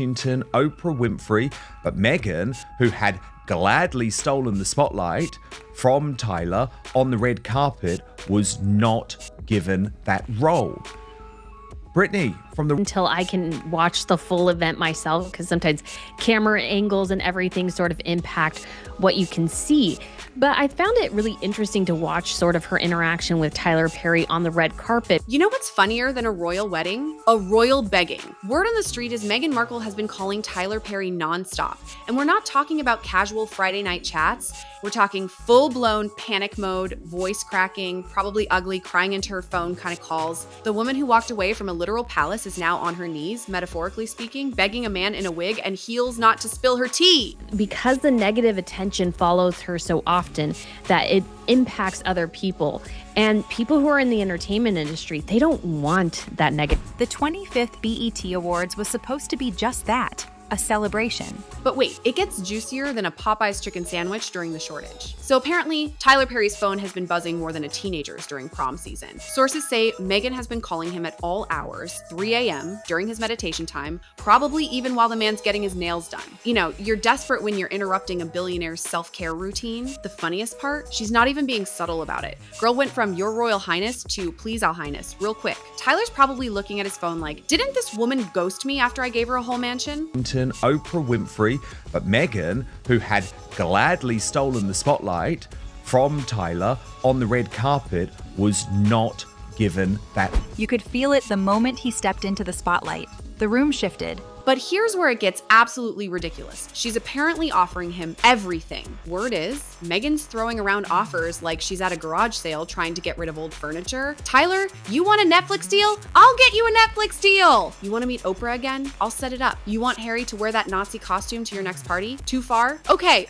Washington, Oprah Winfrey, but Meghan, who had gladly stolen the spotlight from Tyler on the red carpet, was not given that role. Brittany from the... Until I can watch the full event myself, because sometimes camera angles and everything sort of impact what you can see. But I found it really interesting to watch sort of her interaction with Tyler Perry on the red carpet. You know what's funnier than a royal wedding? A royal begging. Word on the street is Meghan Markle has been calling Tyler Perry nonstop. And we're not talking about casual Friday night chats. We're talking full-blown panic mode, voice cracking, probably ugly, crying into her phone kind of calls. The woman who walked away from a literal palace is now on her knees, metaphorically speaking, begging a man in a wig and heels not to spill her tea. Because the negative attention follows her so often that it impacts other people. And people who are in the entertainment industry, they don't want that negative. The 25th BET Awards was supposed to be just that. A celebration. But wait, it gets juicier than a Popeyes chicken sandwich during the shortage. So apparently, Tyler Perry's phone has been buzzing more than a teenager's during prom season. Sources say Meghan has been calling him at all hours, 3 a.m., during his meditation time, probably even while the man's getting his nails done. You know, you're desperate when you're interrupting a billionaire's self-care routine. The funniest part? She's not even being subtle about it. Girl went from Your Royal Highness to Please All Highness real quick. Tyler's probably looking at his phone like, didn't this woman ghost me after I gave her a whole mansion? Oprah Winfrey, but Meghan, who had gladly stolen the spotlight from Tyler on the red carpet, was not given that. You could feel it the moment he stepped into the spotlight. The room shifted. But here's where it gets absolutely ridiculous. She's apparently offering him everything. Word is, Meghan's throwing around offers like she's at a garage sale trying to get rid of old furniture. Tyler, you want a Netflix deal? I'll get you a Netflix deal. You want to meet Oprah again? I'll set it up. You want Harry to wear that Nazi costume to your next party? Too far? Okay.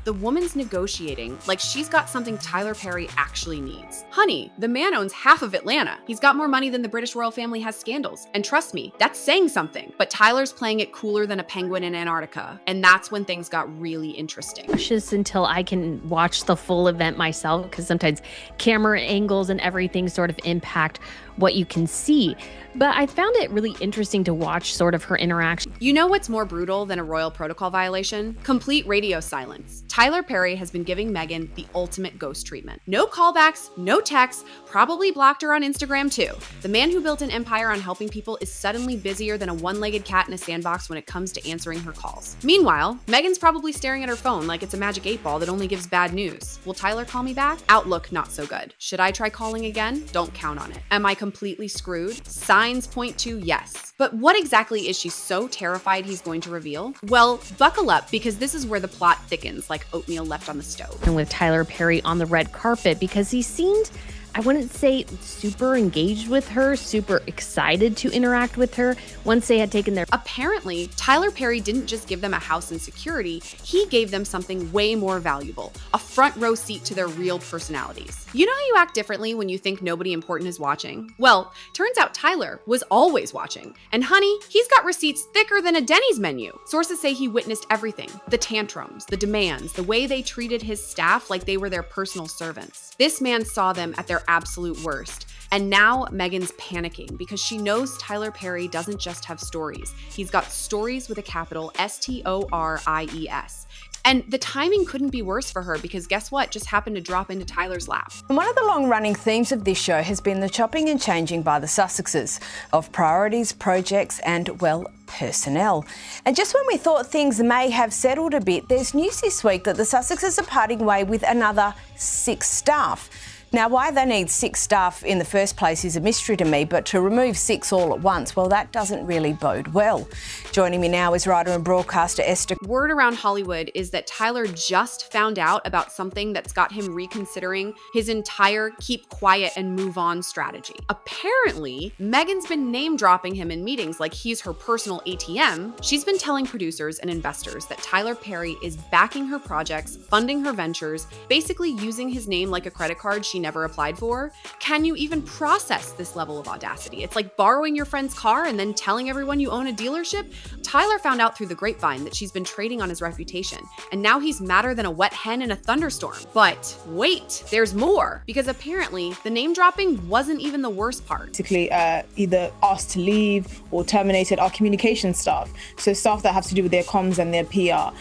The woman's negotiating like she's got something Tyler Perry actually needs. Honey, the man owns half of Atlanta. He's got more money than the British royal family has scandals. And trust me, that's saying something. But Tyler's playing it cooler than a penguin in Antarctica. And that's when things got really interesting. Just until I can watch the full event myself, because sometimes camera angles and everything sort of impact what you can see. But I found it really interesting to watch sort of her interaction. You know what's more brutal than a royal protocol violation? Complete radio silence. Tyler Perry has been giving Meghan the ultimate ghost treatment. No callbacks, no texts, probably blocked her on Instagram too. The man who built an empire on helping people is suddenly busier than a one-legged cat in a sandbox when it comes to answering her calls. Meanwhile, Meghan's probably staring at her phone like it's a magic 8-ball that only gives bad news. Will Tyler call me back? Outlook not so good. Should I try calling again? Don't count on it. Am I completely screwed? Signs point to yes. But what exactly is she so terrified he's going to reveal? Well, buckle up, because this is where the plot thickens like oatmeal left on the stove. And with Tyler Perry on the red carpet, because he seemed, I wouldn't say super engaged with her, super excited to interact with her once they had taken their... Apparently, Tyler Perry didn't just give them a house and security, he gave them something way more valuable, a front row seat to their real personalities. You know how you act differently when you think nobody important is watching? Well, turns out Tyler was always watching. And honey, he's got receipts thicker than a Denny's menu. Sources say he witnessed everything. The tantrums, the demands, the way they treated his staff like they were their personal servants. This man saw them at their absolute worst. And now Meghan's panicking because she knows Tyler Perry doesn't just have stories. He's got stories with a capital S-T-O-R-I-E-S. And the timing couldn't be worse for her because guess what just happened to drop into Tyler's lap? One of the long-running themes of this show has been the chopping and changing by the Sussexes of priorities, projects and, well, personnel. And just when we thought things may have settled a bit, there's news this week that the Sussexes are parting way with another 6 staff. Now, why they need 6 staff in the first place is a mystery to me, but to remove 6 all at once, well, that doesn't really bode well. Joining me now is writer and broadcaster Esther. Word around Hollywood is that Tyler just found out about something that's got him reconsidering his entire keep quiet and move on strategy. Apparently, Meghan's been name dropping him in meetings like he's her personal ATM. She's been telling producers and investors that Tyler Perry is backing her projects, funding her ventures, basically using his name like a credit card she never applied for. Can you even process this level of audacity? It's like borrowing your friend's car and then telling everyone you own a dealership. Tyler found out through the grapevine that she's been trading on his reputation, and now he's madder than a wet hen in a thunderstorm. But wait, there's more, because apparently the name dropping wasn't even the worst part. Basically, either asked to leave or terminated our communication staff. So staff that have to do with their comms and their PR.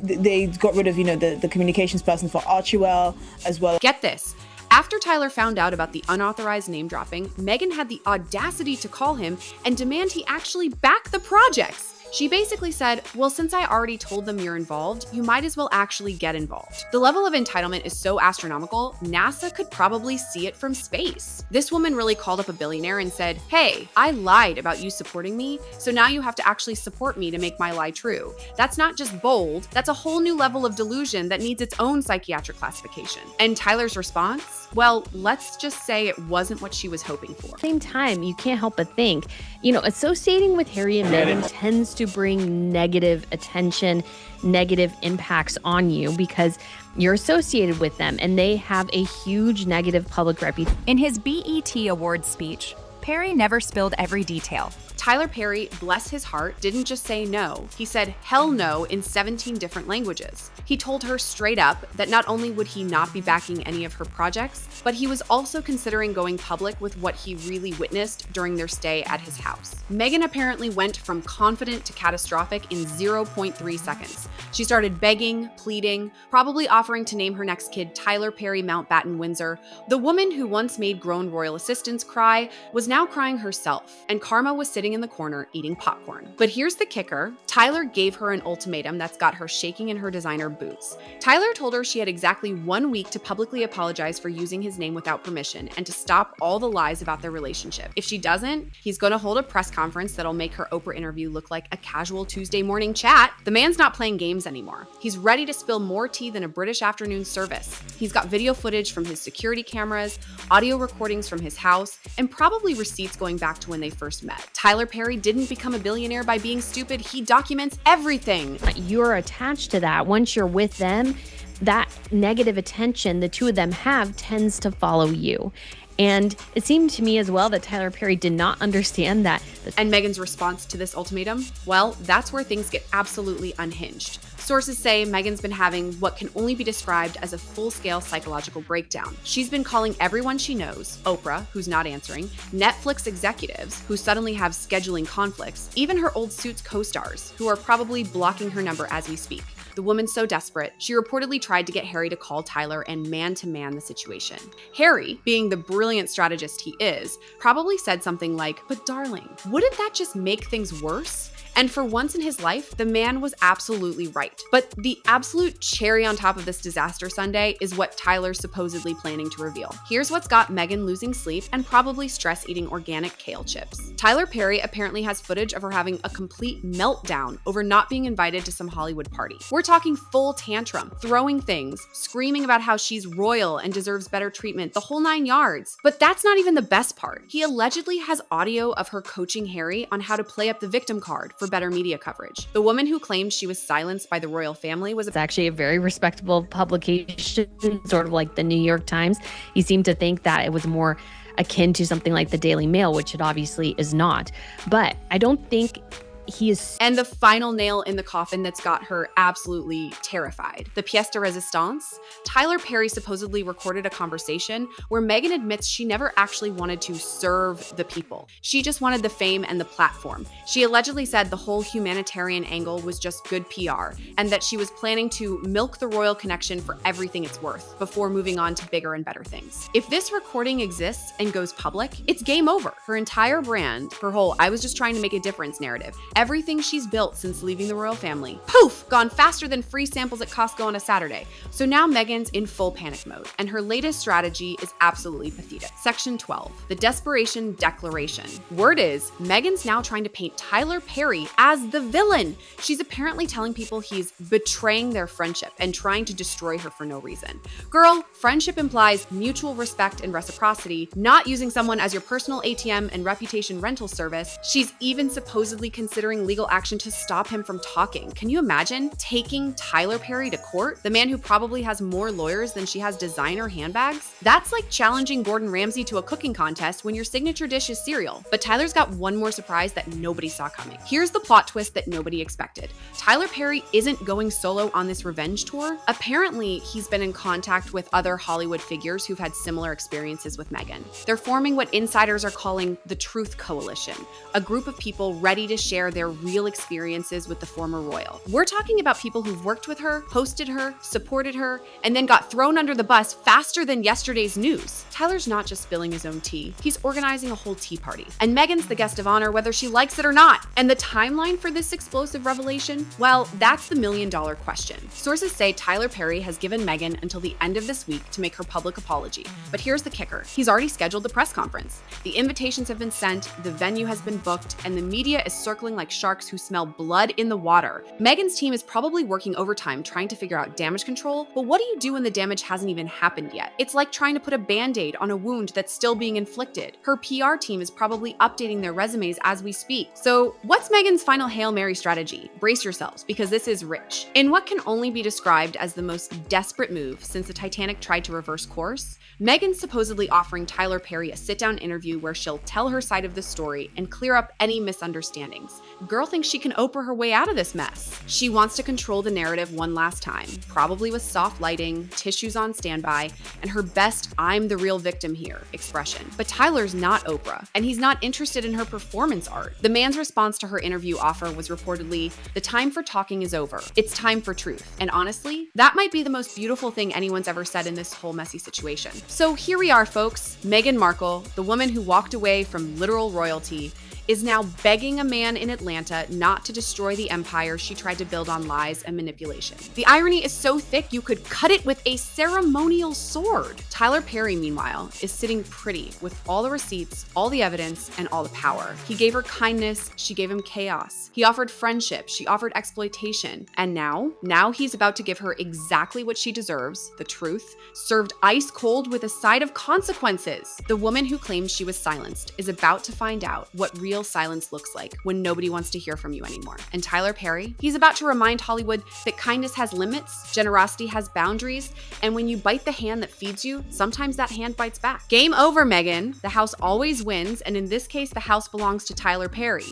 They got rid of, the communications person for Archewell as well. Get this. After Tyler found out about the unauthorized name dropping, Meghan had the audacity to call him and demand he actually back the projects. She basically said, well, since I already told them you're involved, you might as well actually get involved. The level of entitlement is so astronomical, NASA could probably see it from space. This woman really called up a billionaire and said, hey, I lied about you supporting me, so now you have to actually support me to make my lie true. That's not just bold, that's a whole new level of delusion that needs its own psychiatric classification. And Tyler's response? Well, let's just say it wasn't what she was hoping for. Same time, you can't help but think, associating with Harry and Meghan tends to bring negative attention, negative impacts on you because you're associated with them and they have a huge negative public reputation. In his BET Awards speech, Perry never spilled every detail. Tyler Perry, bless his heart, didn't just say no. He said hell no in 17 different languages. He told her straight up that not only would he not be backing any of her projects, but he was also considering going public with what he really witnessed during their stay at his house. Meghan apparently went from confident to catastrophic in 0.3 seconds. She started begging, pleading, probably offering to name her next kid Tyler Perry Mountbatten Windsor. The woman who once made grown royal assistants cry was now crying herself, and Karma was sitting in the corner eating popcorn. But here's the kicker. Tyler gave her an ultimatum that's got her shaking in her designer boots. Tyler told her she had exactly 1 week to publicly apologize for using his name without permission and to stop all the lies about their relationship. If she doesn't, he's going to hold a press conference that'll make her Oprah interview look like a casual Tuesday morning chat. The man's not playing games anymore. He's ready to spill more tea than a British afternoon service. He's got video footage from his security cameras, audio recordings from his house, and probably receipts going back to when they first met. Tyler Perry didn't become a billionaire by being stupid. He documents everything. You're attached to that. Once you're with them, that negative attention the two of them have tends to follow you. And it seemed to me as well that Tyler Perry did not understand that. And Meghan's response to this ultimatum? Well, that's where things get absolutely unhinged. Sources say Meghan's been having what can only be described as a full-scale psychological breakdown. She's been calling everyone she knows, Oprah, who's not answering, Netflix executives, who suddenly have scheduling conflicts, even her old Suits co-stars, who are probably blocking her number as we speak. The woman's so desperate, she reportedly tried to get Harry to call Tyler and man-to-man the situation. Harry, being the brilliant strategist he is, probably said something like, "But darling, wouldn't that just make things worse?" And for once in his life, the man was absolutely right. But the absolute cherry on top of this disaster sundae is what Tyler's supposedly planning to reveal. Here's what's got Meghan losing sleep and probably stress eating organic kale chips. Tyler Perry apparently has footage of her having a complete meltdown over not being invited to some Hollywood party. We're talking full tantrum, throwing things, screaming about how she's royal and deserves better treatment, the whole 9 yards. But that's not even the best part. He allegedly has audio of her coaching Harry on how to play up the victim card for better media coverage. The woman who claimed she was silenced by the royal family was It's actually a very respectable publication, sort of like the New York Times. He seemed to think that it was more akin to something like the Daily Mail, which it obviously is not. But I don't think he is. And the final nail in the coffin that's got her absolutely terrified. The pièce de résistance. Tyler Perry supposedly recorded a conversation where Meghan admits she never actually wanted to serve the people. She just wanted the fame and the platform. She allegedly said the whole humanitarian angle was just good PR and that she was planning to milk the royal connection for everything it's worth before moving on to bigger and better things. If this recording exists and goes public, it's game over. Her entire brand, her whole "I was just trying to make a difference" narrative, everything she's built since leaving the royal family, poof, gone faster than free samples at Costco on a Saturday. So now Meghan's in full panic mode, and her latest strategy is absolutely pathetic. Section 12, the desperation declaration. Word is, Meghan's now trying to paint Tyler Perry as the villain. She's apparently telling people he's betraying their friendship and trying to destroy her for no reason. Girl, friendship implies mutual respect and reciprocity, not using someone as your personal ATM and reputation rental service. She's even supposedly considering considering legal action to stop him from talking. Can you imagine taking Tyler Perry to court? The man who probably has more lawyers than she has designer handbags? That's like challenging Gordon Ramsay to a cooking contest when your signature dish is cereal. But Tyler's got one more surprise that nobody saw coming. Here's the plot twist that nobody expected. Tyler Perry isn't going solo on this revenge tour. Apparently, he's been in contact with other Hollywood figures who've had similar experiences with Meghan. They're forming what insiders are calling the Truth Coalition, a group of people ready to share their real experiences with the former royal. We're talking about people who've worked with her, hosted her, supported her, and then got thrown under the bus faster than yesterday's news. Tyler's not just spilling his own tea, he's organizing a whole tea party. And Meghan's the guest of honor whether she likes it or not. And the timeline for this explosive revelation? Well, that's the million-dollar question. Sources say Tyler Perry has given Meghan until the end of this week to make her public apology. But here's the kicker. He's already scheduled the press conference. The invitations have been sent, the venue has been booked, and the media is circling like sharks who smell blood in the water. Meghan's team is probably working overtime trying to figure out damage control, but what do you do when the damage hasn't even happened yet? It's like trying to put a band-aid on a wound that's still being inflicted. Her PR team is probably updating their resumes as we speak. So what's Meghan's final Hail Mary strategy? Brace yourselves, because this is rich. In what can only be described as the most desperate move since the Titanic tried to reverse course, Meghan's supposedly offering Tyler Perry a sit-down interview where she'll tell her side of the story and clear up any misunderstandings. Girl thinks she can Oprah her way out of this mess. She wants to control the narrative one last time, probably with soft lighting, tissues on standby, and her best "I'm the real victim here" expression. But Tyler's not Oprah, and he's not interested in her performance art. The man's response to her interview offer was reportedly, "The time for talking is over. It's time for truth." And honestly, that might be the most beautiful thing anyone's ever said in this whole messy situation. So here we are, folks. Meghan Markle, the woman who walked away from literal royalty, is now begging a man in Atlanta not to destroy the empire she tried to build on lies and manipulation. The irony is so thick you could cut it with a ceremonial sword. Tyler Perry, meanwhile, is sitting pretty with all the receipts, all the evidence, and all the power. He gave her kindness, she gave him chaos. He offered friendship, she offered exploitation. And now he's about to give her exactly what she deserves, the truth, served ice cold with a side of consequences. The woman who claims she was silenced is about to find out what real silence looks like when nobody wants to hear from you anymore. And Tyler Perry, he's about to remind Hollywood that kindness has limits, generosity has boundaries, and when you bite the hand that feeds you, sometimes that hand bites back. Game over, Meghan. The house always wins, and in this case, the house belongs to Tyler Perry.